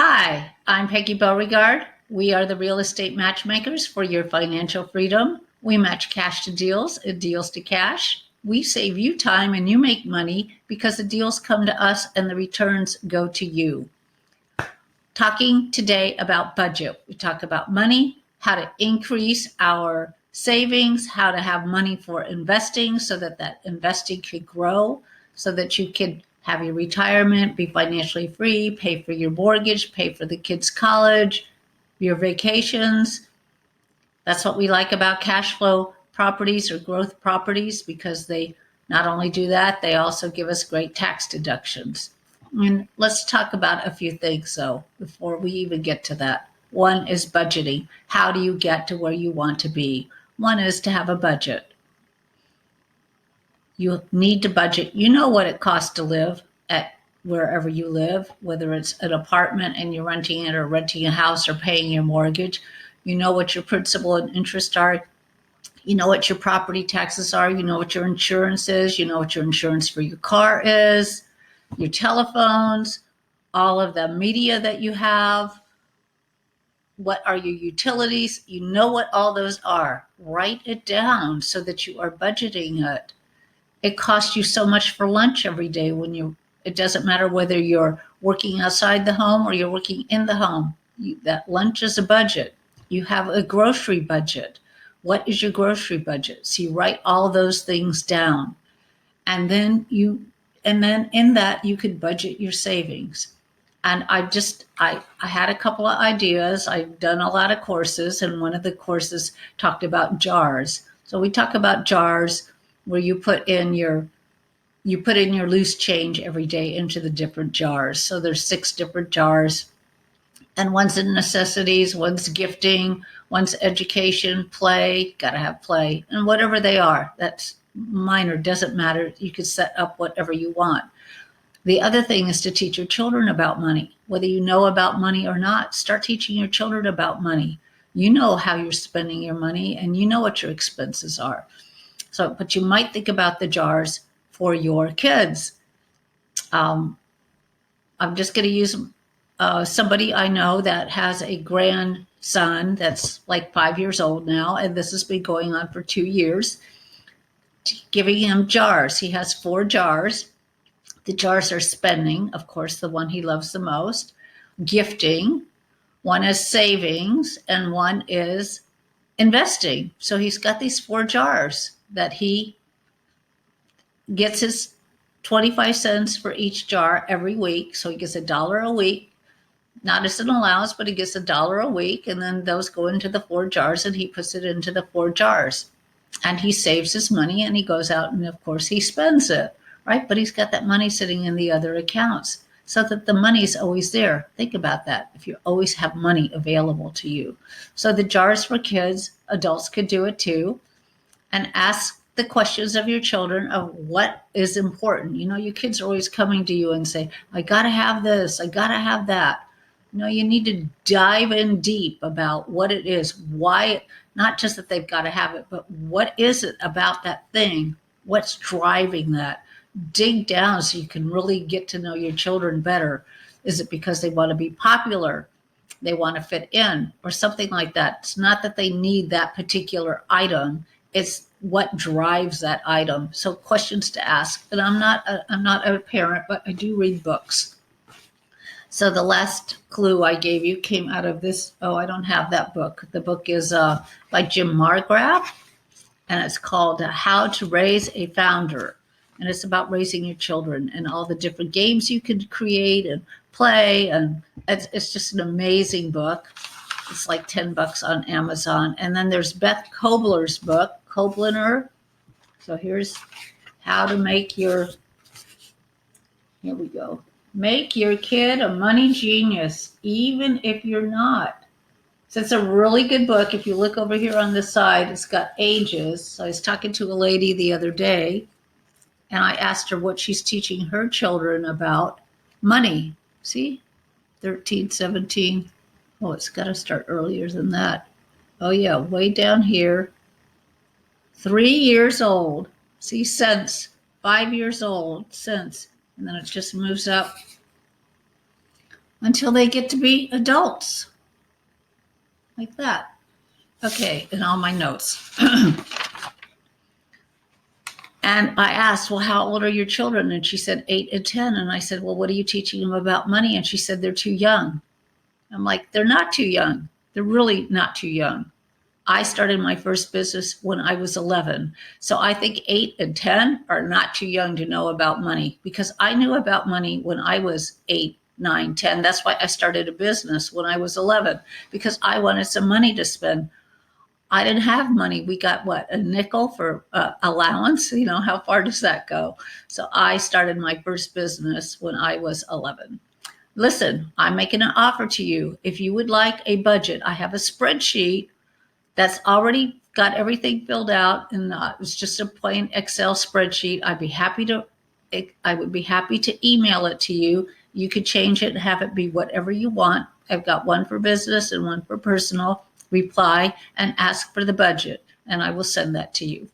Hi, I'm Peggy Beauregard. We are the Real Estate Matchmakers for your financial freedom. We match cash to deals and deals to cash. We save you time and you make money because the deals come to us and the returns go to you. Talking today about budget. We talk about money, how to increase our savings, how to have money for investing so that that investing could grow, so that you can have your retirement, be financially free, pay for your mortgage, pay for the kids' college, your vacations. That's what we like about cash flow properties or growth properties, because they not only do that, they also give us great tax deductions. And let's talk about a few things though before we even get to that. One is budgeting. How do you get to where you want to be? One is to have a budget. You need to budget. You know what it costs to live at wherever you live, whether it's an apartment and you're renting it or renting a house or paying your mortgage. You know what your principal and interest are. You know what your property taxes are. You know what your insurance is. You know what your insurance for your car is, your telephones, all of the media that you have. What are your utilities? You know what all those are. Write it down so that you are budgeting it. It costs you so much for lunch every day it doesn't matter whether you're working outside the home or you're working in the home. That lunch is a budget. You have a grocery budget. What is your grocery budget? So you write all those things down. And then in that you could budget your savings. And I had a couple of ideas. I've done a lot of courses, and one of the courses talked about jars. So we talk about jars where you put in your loose change every day into the different jars. So there's 6 different jars, and one's in necessities, one's gifting, one's education, play, gotta have play, and whatever they are, that's minor, doesn't matter. You could set up whatever you want. The other thing is to teach your children about money. Whether you know about money or not, start teaching your children about money. You know how you're spending your money and you know what your expenses are. So, but you might think about the jars for your kids. I'm just going to use somebody I know that has a grandson that's like 5 years old now, and this has been going on for 2 years, giving him jars. He has 4 jars. The jars are spending, of course, the one he loves the most, gifting, one is savings, and one is investing. So he's got these 4 jars that he gets his 25 cents for each jar every week. So he gets $1 a week, not as an allowance, but he gets $1 a week. And then those go into the 4 jars and he puts it into the 4 jars. And he saves his money and he goes out and of course he spends it, right? But he's got that money sitting in the other accounts so that the money's always there. Think about that. If you always have money available to you. So the jars for kids, adults could do it too. And ask the questions of your children of what is important. You know, your kids are always coming to you and say, I got to have this, I got to have that. You know, you need to dive in deep about what it is, why, not just that they've got to have it, but what is it about that thing? What's driving that? Dig down so you can really get to know your children better. Is it because they want to be popular? They want to fit in or something like that. It's not that they need that particular item. It's what drives that item. So questions to ask. And I'm not a parent, but I do read books. So the last clue I gave you came out of this. Oh, I don't have that book. The book is by Jim Margraff, and it's called How to Raise a Founder. And it's about raising your children and all the different games you can create and play. And it's just an amazing book. It's like $10 on Amazon. And then there's Beth Kobler's book, Kobler. So here's how to here we go. Make your kid a money genius, even if you're not. So it's a really good book. If you look over here on the side, it's got ages. So I was talking to a lady the other day, and I asked her what she's teaching her children about money. See, 13, 17. Oh, it's got to start earlier than that. Oh, yeah, way down here. 3 years old. See, cents. 5 years old, cents. And then it just moves up. until they get to be adults, like that. Okay, in all my notes. And I asked, well, how old are your children? And she said 8 and 10. And I said, well, what are you teaching them about money? And she said, they're too young. I'm like, they're not too young. They're really not too young. I started my first business when I was 11. So I think 8 and 10 are not too young to know about money, because I knew about money when I was 8, 9, 10. That's why I started a business when I was 11, because I wanted some money to spend. I didn't have money. We got what, a nickel for allowance? You know, how far does that go? So I started my first business when I was 11. Listen, I'm making an offer to you. If you would like a budget, I have a spreadsheet that's already got everything filled out, and it's just a plain Excel spreadsheet. I would be happy to email it to you. You could change it and have it be whatever you want. I've got one for business and one for personal. Reply and ask for the budget, and I will send that to you.